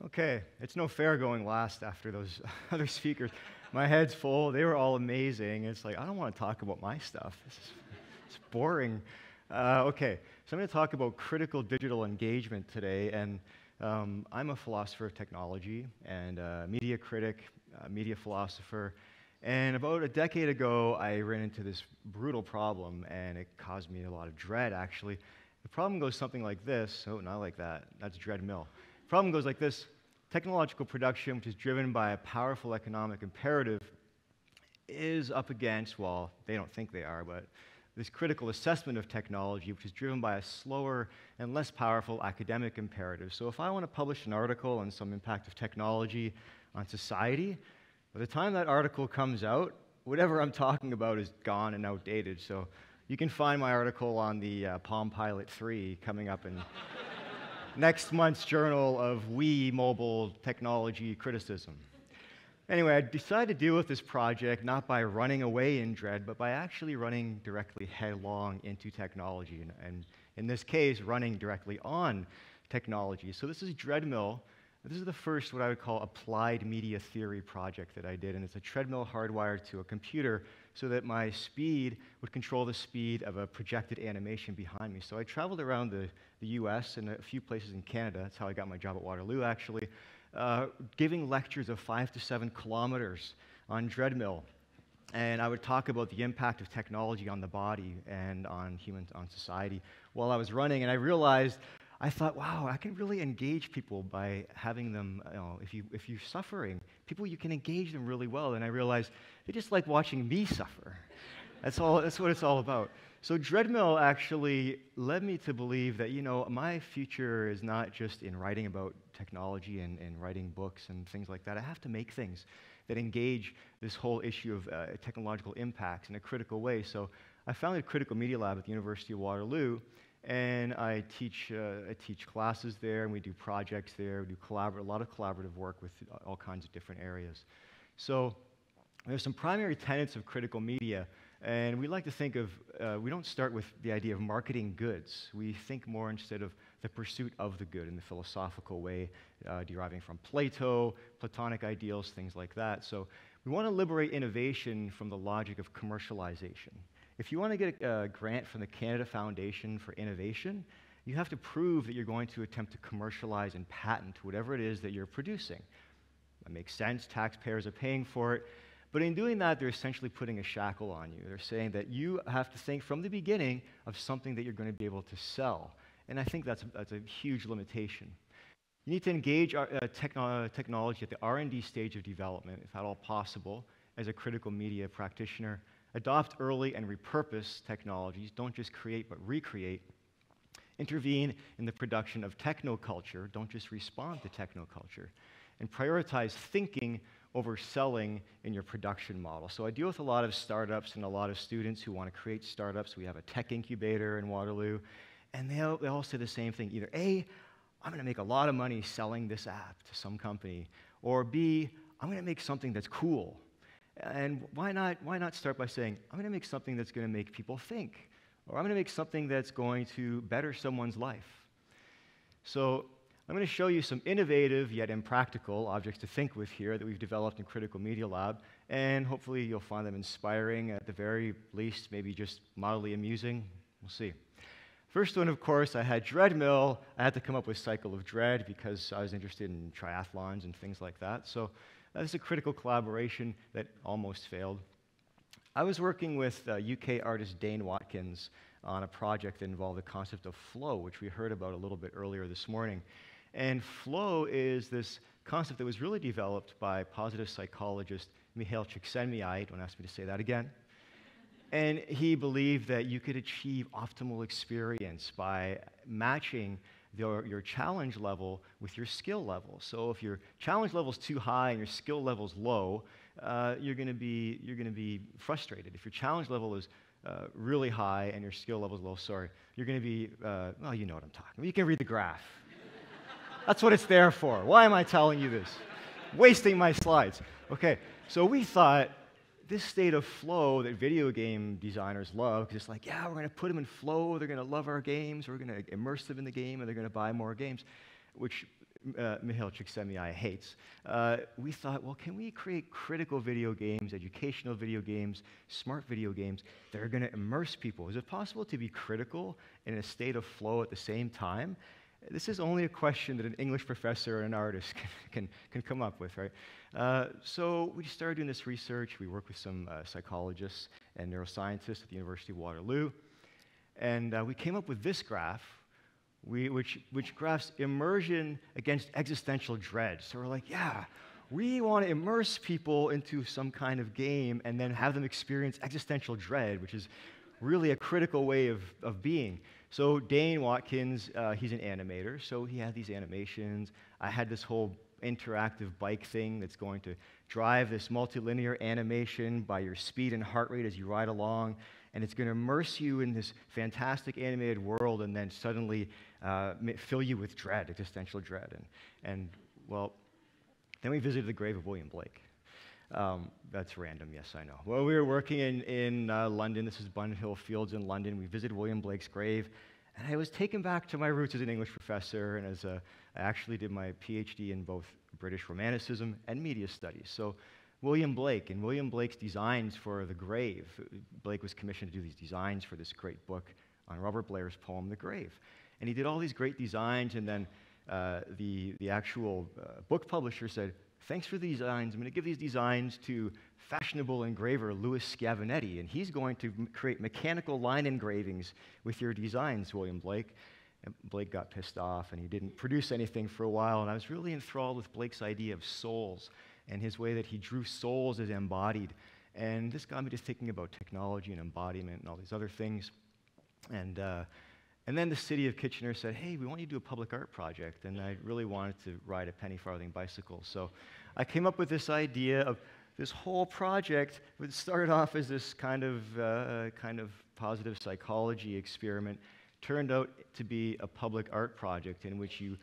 Okay, it's no fair going last after those other speakers. My head's full. They were all amazing. It's like, I don't want to talk about my stuff. It's boring. Okay, so I'm going to talk about critical digital engagement today. And I'm a philosopher of technology and a media critic, media philosopher. And about a decade ago, I ran into this brutal problem, and it caused me a lot of dread, actually. The problem goes something like this. Oh, not like that. That's DREADMILL. The problem goes like this. Technological production, which is driven by a powerful economic imperative, is up against, well, they don't think they are, but this critical assessment of technology, which is driven by a slower and less powerful academic imperative. So if I want to publish an article on some impact of technology on society, by the time that article comes out, whatever I'm talking about is gone and outdated. So you can find my article on the Palm Pilot 3 coming up in next month's Journal of Wii Mobile Technology Criticism. Anyway, I decided to deal with this project not by running away in dread, but by actually running directly headlong into technology, and in this case, running directly on technology. So this is DREADMILL. This is the first what I would call applied media theory project that I did, and it's a treadmill hardwired to a computer so that my speed would control the speed of a projected animation behind me. So I traveled around the US and a few places in Canada. That's how I got my job at Waterloo, actually, giving lectures of 5 to 7 kilometers on DREADMILL. And I would talk about the impact of technology on the body and on society while I was running. And I realized, I thought, wow, I can really engage people by having them, if you're suffering, people, you can engage them really well. And I realized they just like watching me suffer. That's what it's all about. So DREADMILL actually led me to believe that, my future is not just in writing about technology and writing books and things like that. I have to make things that engage this whole issue of technological impacts in a critical way. So I founded Critical Media Lab at the University of Waterloo, and I teach classes there, and we do projects there. We do a lot of collaborative work with all kinds of different areas. So there's some primary tenets of critical media, and we like to think of, we don't start with the idea of marketing goods. We think more instead of the pursuit of the good in the philosophical way, deriving from Plato, Platonic ideals, things like that. So we want to liberate innovation from the logic of commercialization. If you want to get a grant from the Canada Foundation for Innovation, you have to prove that you're going to attempt to commercialize and patent whatever it is that you're producing. That makes sense. Taxpayers are paying for it. But in doing that, they're essentially putting a shackle on you. They're saying that you have to think from the beginning of something that you're going to be able to sell. And I think that's a huge limitation. You need to engage technology at the R&D stage of development, if at all possible, as a critical media practitioner. Adopt early and repurpose technologies. Don't just create, but recreate. Intervene in the production of technoculture. Don't just respond to technoculture. And prioritize thinking over selling in your production model. So I deal with a lot of startups and a lot of students who want to create startups. We have a tech incubator in Waterloo, and they all say the same thing. Either A, I'm going to make a lot of money selling this app to some company, or B, I'm going to make something that's cool. And why not start by saying, I'm going to make something that's going to make people think, or I'm going to make something that's going to better someone's life. So I'm going to show you some innovative yet impractical objects to think with here that we've developed in Critical Media Lab, and hopefully you'll find them inspiring, at the very least, maybe just mildly amusing. We'll see. First one, of course, I had DREADMILL. I had to come up with Cycle of Dread because I was interested in triathlons and things like that. So this is a critical collaboration that almost failed. I was working with UK artist Dane Watkins on a project that involved the concept of flow, which we heard about a little bit earlier this morning. And flow is this concept that was really developed by positive psychologist Mihail Csikszentmihalyi. Don't ask me to say that again. And he believed that you could achieve optimal experience by matching your challenge level with your skill level. So if your challenge level is too high and your skill level is low, you're going to be frustrated. If your challenge level is really high and your skill level is low, you're going to be, well, you know what I'm talking about. You can read the graph. That's what it's there for. Why am I telling you this? wasting my slides. Okay, so we thought this state of flow that video game designers love, because it's like, yeah, we're going to put them in flow, they're going to love our games, we're going to immerse them in the game, and they're going to buy more games, which Mihail Csikszentmihalyi hates. We thought, well, can we create critical video games, educational video games, smart video games that are going to immerse people? Is it possible to be critical in a state of flow at the same time? This is only a question that an English professor or an artist can come up with, right? So we started doing this research. We worked with some psychologists and neuroscientists at the University of Waterloo, and we came up with this graph, which graphs immersion against existential dread. So we're like, yeah, we want to immerse people into some kind of game and then have them experience existential dread, which is really a critical way of being. So Dane Watkins, he's an animator, so he had these animations. I had this whole interactive bike thing that's going to drive this multilinear animation by your speed and heart rate as you ride along, and it's going to immerse you in this fantastic animated world and then suddenly fill you with dread, existential dread. And well, then we visited the grave of William Blake. That's random, yes, I know. Well, we were working in London. This is Bun Hill Fields in London. We visited William Blake's grave, and I was taken back to my roots as an English professor, and I actually did my PhD in both British Romanticism and media studies. So William Blake and William Blake's designs for the grave. Blake was commissioned to do these designs for this great book on Robert Blair's poem, The Grave. And he did all these great designs, and then the actual book publisher said, thanks for the designs. I'm going to give these designs to fashionable engraver Louis Schiavinetti, and he's going to create mechanical line engravings with your designs, William Blake. And Blake got pissed off, and he didn't produce anything for a while, and I was really enthralled with Blake's idea of souls and his way that he drew souls as embodied. And this got me just thinking about technology and embodiment and all these other things. And then the city of Kitchener said, hey, we want you to do a public art project, and I really wanted to ride a penny farthing bicycle. So I came up with this idea of this whole project. It started off as this kind of positive psychology experiment, turned out to be a public art project in which you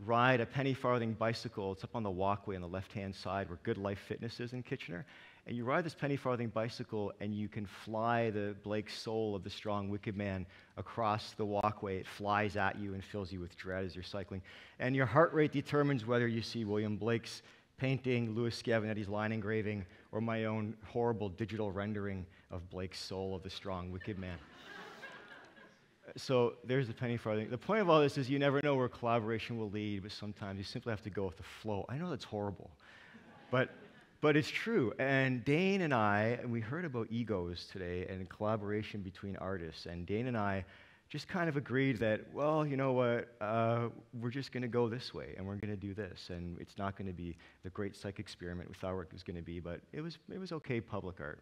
ride a penny farthing bicycle. It's up on the walkway on the left-hand side where Good Life Fitness is in Kitchener. And you ride this penny farthing bicycle, and you can fly the Blake's soul of the strong wicked man across the walkway. It flies at you and fills you with dread as you're cycling. And your heart rate determines whether you see William Blake's painting, Louis Schiavinetti's line engraving, or my own horrible digital rendering of Blake's soul of the strong wicked man. So there's the penny farthing. The point of all this is you never know where collaboration will lead, but sometimes you simply have to go with the flow. I know that's horrible, but it's true. And Dane and I, and we heard about egos today and collaboration between artists, and Dane and I just kind of agreed that, well, you know what, we're just going to go this way, and we're going to do this, and it's not going to be the great psych experiment we thought it was going to be, but it was okay public art.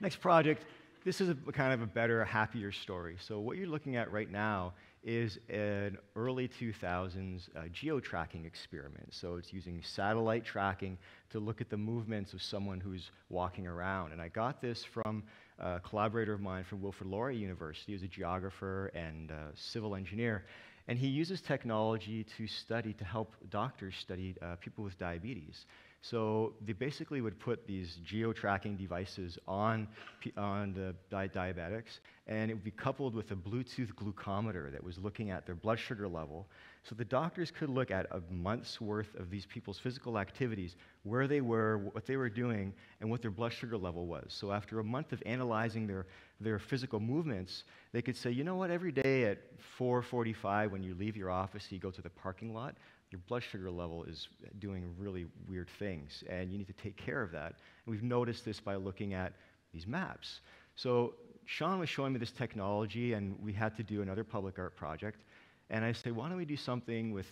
Next project. This is a kind of a better, happier story. So what you're looking at right now is an early 2000s geo-tracking experiment. So it's using satellite tracking to look at the movements of someone who's walking around. And I got this from a collaborator of mine from Wilfrid Laurier University, who's a geographer and civil engineer. And he uses technology to help doctors study people with diabetes. So they basically would put these geo-tracking devices on the diabetics, and it would be coupled with a Bluetooth glucometer that was looking at their blood sugar level. So the doctors could look at a month's worth of these people's physical activities, where they were, what they were doing, and what their blood sugar level was. So after a month of analyzing their physical movements, they could say, you know what, every day at 4:45 when you leave your office, you go to the parking lot, your blood sugar level is doing really weird things, and you need to take care of that. And we've noticed this by looking at these maps. So Sean was showing me this technology, and we had to do another public art project. And I said, why don't we do something with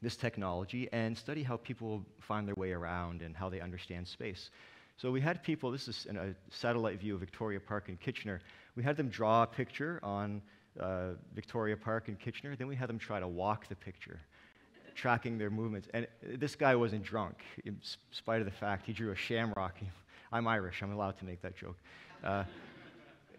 this technology and study how people find their way around and how they understand space. So we had people, this is a satellite view of Victoria Park in Kitchener. We had them draw a picture on Victoria Park in Kitchener, then we had them try to walk the picture, tracking their movements. And this guy wasn't drunk, in spite of the fact he drew a shamrock. I'm Irish, I'm allowed to make that joke.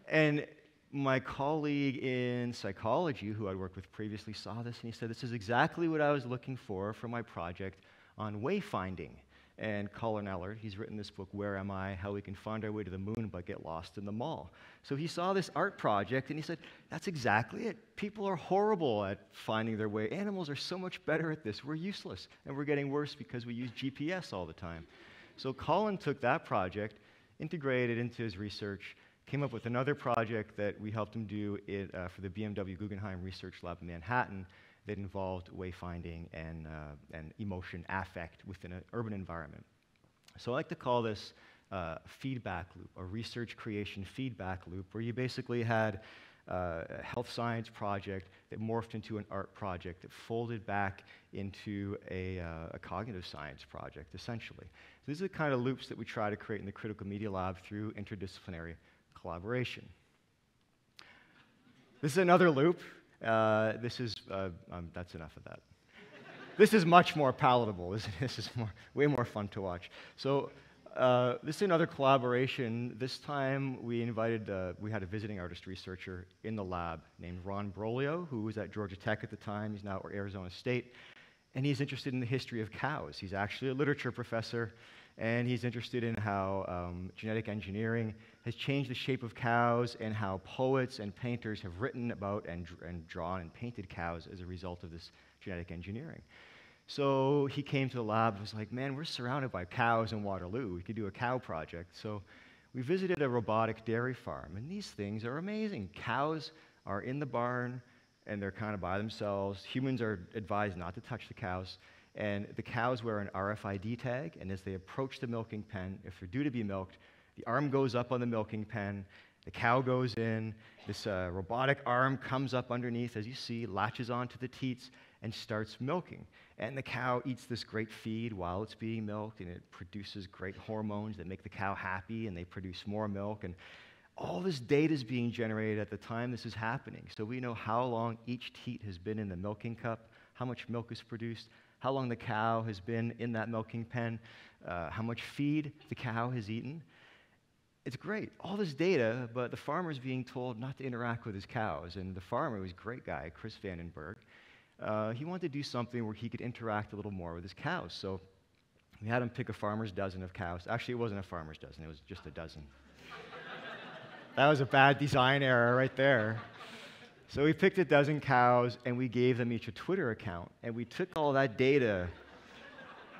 And my colleague in psychology, who I'd worked with previously, saw this, and he said, this is exactly what I was looking for my project on wayfinding. And Colin Eller, he's written this book, Where Am I? How We Can Find Our Way to the Moon but Get Lost in the Mall. So he saw this art project and he said, that's exactly it. People are horrible at finding their way. Animals are so much better at this. We're useless. And we're getting worse because we use GPS all the time. So Colin took that project, integrated it into his research, came up with another project that we helped him do for the BMW Guggenheim Research Lab in Manhattan that involved wayfinding and emotion, affect within an urban environment. So I like to call this feedback loop, a research creation feedback loop, where you basically had a health science project that morphed into an art project that folded back into a cognitive science project, essentially. So these are the kind of loops that we try to create in the Critical Media Lab through interdisciplinary collaboration. This is another loop. That's enough of that. This is much more palatable. This is way more fun to watch. So this is another collaboration. This time we had a visiting artist researcher in the lab named Ron Broglio, who was at Georgia Tech at the time. He's now at Arizona State. And he's interested in the history of cows. He's actually a literature professor. And he's interested in how genetic engineering has changed the shape of cows and how poets and painters have written about and drawn and painted cows as a result of this genetic engineering. So he came to the lab and was like, man, we're surrounded by cows in Waterloo. We could do a cow project. So we visited a robotic dairy farm, and these things are amazing. Cows are in the barn, and they're kind of by themselves. Humans are advised not to touch the cows. And the cows wear an RFID tag, and as they approach the milking pen, if they're due to be milked, the arm goes up on the milking pen, the cow goes in, this robotic arm comes up underneath, as you see, latches onto the teats, and starts milking. And the cow eats this great feed while it's being milked, and it produces great hormones that make the cow happy, and they produce more milk. And all this data is being generated at the time this is happening. So we know how long each teat has been in the milking cup, how much milk is produced, how long the cow has been in that milking pen, how much feed the cow has eaten. It's great, all this data, but the farmer's being told not to interact with his cows. And the farmer was a great guy, Chris Vandenberg. He wanted to do something where he could interact a little more with his cows. So we had him pick a farmer's dozen of cows. Actually, it wasn't a farmer's dozen, it was just a dozen. That was a bad design error right there. So we picked a dozen cows, and we gave them each a Twitter account, and we took all that data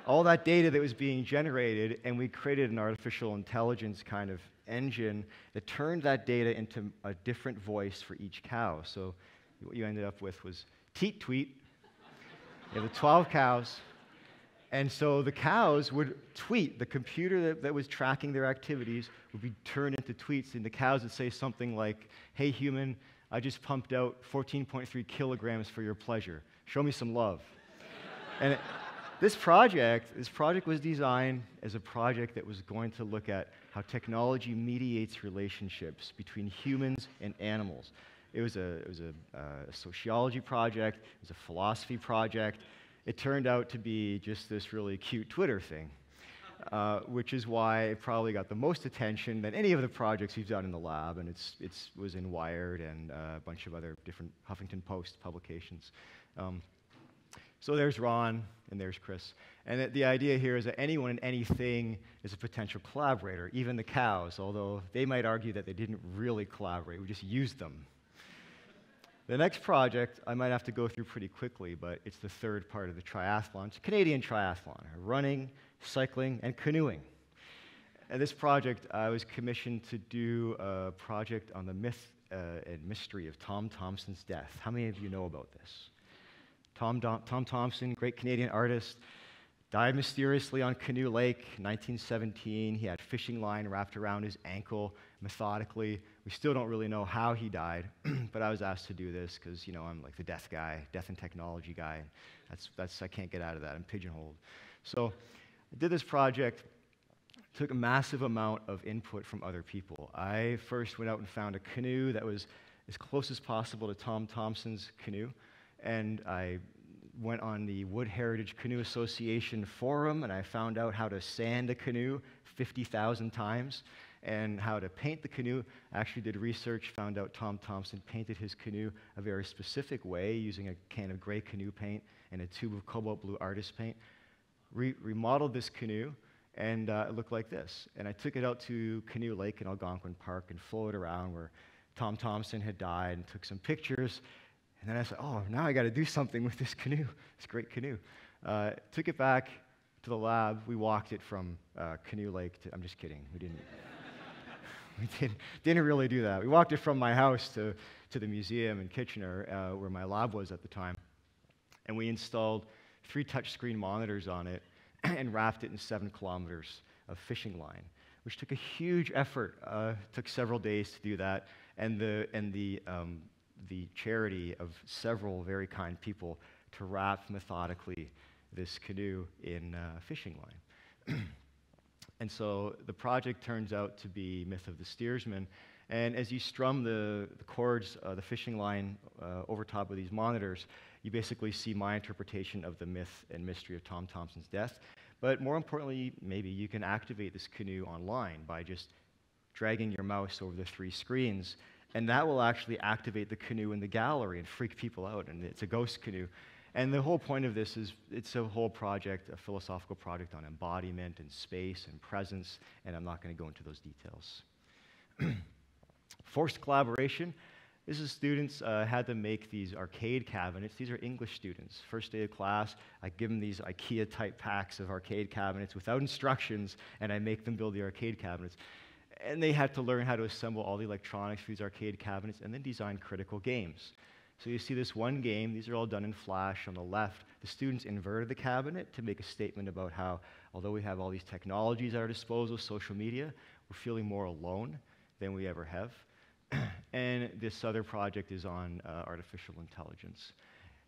that was being generated, and we created an artificial intelligence kind of engine that turned that data into a different voice for each cow. So what you ended up with was teat tweet. You have the 12 cows, and so the cows would tweet. The computer that was tracking their activities would be turned into tweets, and the cows would say something like, "Hey human, I just pumped out 14.3 kilograms for your pleasure. Show me some love." And this project was designed as a project that was going to look at how technology mediates relationships between humans and animals. It was a sociology project. It was a philosophy project. It turned out to be just this really cute Twitter thing, which is why it probably got the most attention than any of the projects we've done in the lab, and it was in Wired and a bunch of other different Huffington Post publications. So there's Ron, and there's Chris. And the idea here is that anyone and anything is a potential collaborator, even the cows, although they might argue that they didn't really collaborate, we just used them. The next project I might have to go through pretty quickly, but it's the third part of the triathlon. It's a Canadian triathlon, running, cycling, and canoeing. And this project, I was commissioned to do a project on the myth and mystery of Tom Thomson's death. How many of you know about this? Tom Thomson, great Canadian artist, died mysteriously on Canoe Lake, 1917. He had fishing line wrapped around his ankle methodically. We still don't really know how he died, but I was asked to do this because, I'm like the death guy, death and technology guy. I can't get out of that. I'm pigeonholed. So I did this project, took a massive amount of input from other people. I first went out and found a canoe that was as close as possible to Tom Thomson's canoe, and I went on the Wood Heritage Canoe Association forum, and I found out how to sand a canoe 50,000 times and how to paint the canoe. I actually did research, found out Tom Thomson painted his canoe a very specific way using a can of gray canoe paint and a tube of cobalt blue artist paint. remodeled this canoe, and it looked like this. And I took it out to Canoe Lake in Algonquin Park and floated around where Tom Thompson had died and took some pictures. And then I said, oh, now I got to do something with this canoe, this great canoe. Took it back to the lab. We walked it from Canoe Lake to, I'm just kidding, we didn't really do that. We walked it from my house to the museum in Kitchener, where my lab was at the time. And we installed 3 touchscreen monitors on it and wrapped it in 7 kilometers of fishing line, which took a huge effort. Took several days to do that, and the charity of several very kind people to wrap methodically this canoe in fishing line. And so the project turns out to be Myth of the Steersman. And as you strum the cords, the fishing line over top of these monitors, you basically see my interpretation of the myth and mystery of Tom Thompson's death. But more importantly, maybe you can activate this canoe online by just dragging your mouse over the 3 screens, and that will actually activate the canoe in the gallery and freak people out, and it's a ghost canoe. And the whole point of this is it's a whole project, a philosophical project on embodiment and space and presence, and I'm not going to go into those details. Forced collaboration. This is students had to make these arcade cabinets. These are English students. First day of class, I give them these IKEA-type packs of arcade cabinets without instructions, and I make them build the arcade cabinets. And they had to learn how to assemble all the electronics for these arcade cabinets and then design critical games. So you see this one game, these are all done in Flash on the left. The students inverted the cabinet to make a statement about how, although we have all these technologies at our disposal, social media, we're feeling more alone than we ever have. And this other project is on artificial intelligence.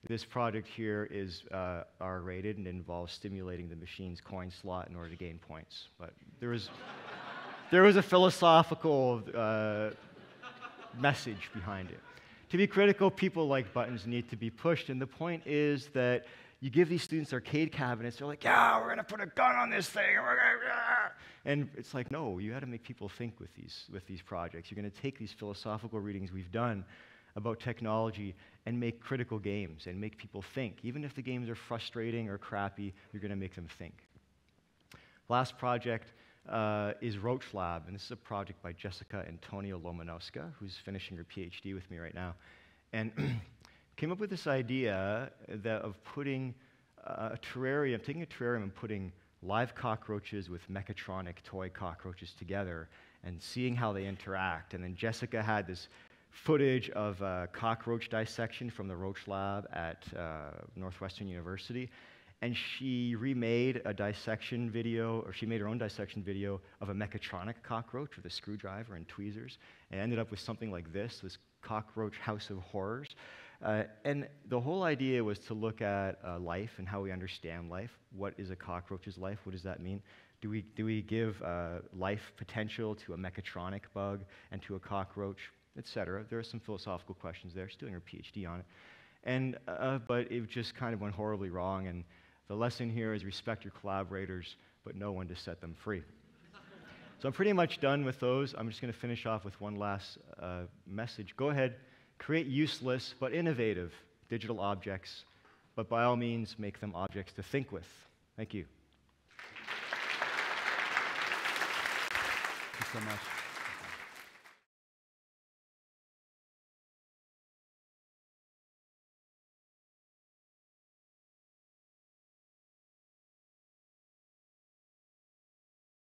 This project here is R-rated and involves stimulating the machine's coin slot in order to gain points. But there was a philosophical message behind it. To be critical, people like buttons need to be pushed, and the point is that you give these students arcade cabinets, they're like, yeah, we're going to put a gun on this thing, and we're going to, and it's like, no, you got to make people think with these projects. You're going to take these philosophical readings we've done about technology and make critical games and make people think. Even if the games are frustrating or crappy, you're going to make them think. Last project is Roach Lab, and this is a project by Jessica Antonia Lomanowska, who's finishing her PhD with me right now, and came up with this idea of putting taking a terrarium and putting live cockroaches with mechatronic toy cockroaches together and seeing how they interact. And then Jessica had this footage of cockroach dissection from the Roach Lab at Northwestern University. And she remade a dissection video, or she made her own dissection video of a mechatronic cockroach with a screwdriver and tweezers, and ended up with something like this cockroach house of horrors. And the whole idea was to look at life and how we understand life. What is a cockroach's life? What does that mean? Do we give life potential to a mechatronic bug and to a cockroach, etc.? There are some philosophical questions there. She's doing her PhD on it. And but it just kind of went horribly wrong, and the lesson here is respect your collaborators, but know when to set them free. So I'm pretty much done with those. I'm just going to finish off with one last message. Go ahead, create useless but innovative digital objects, but by all means, make them objects to think with. Thank you. Thank you so much.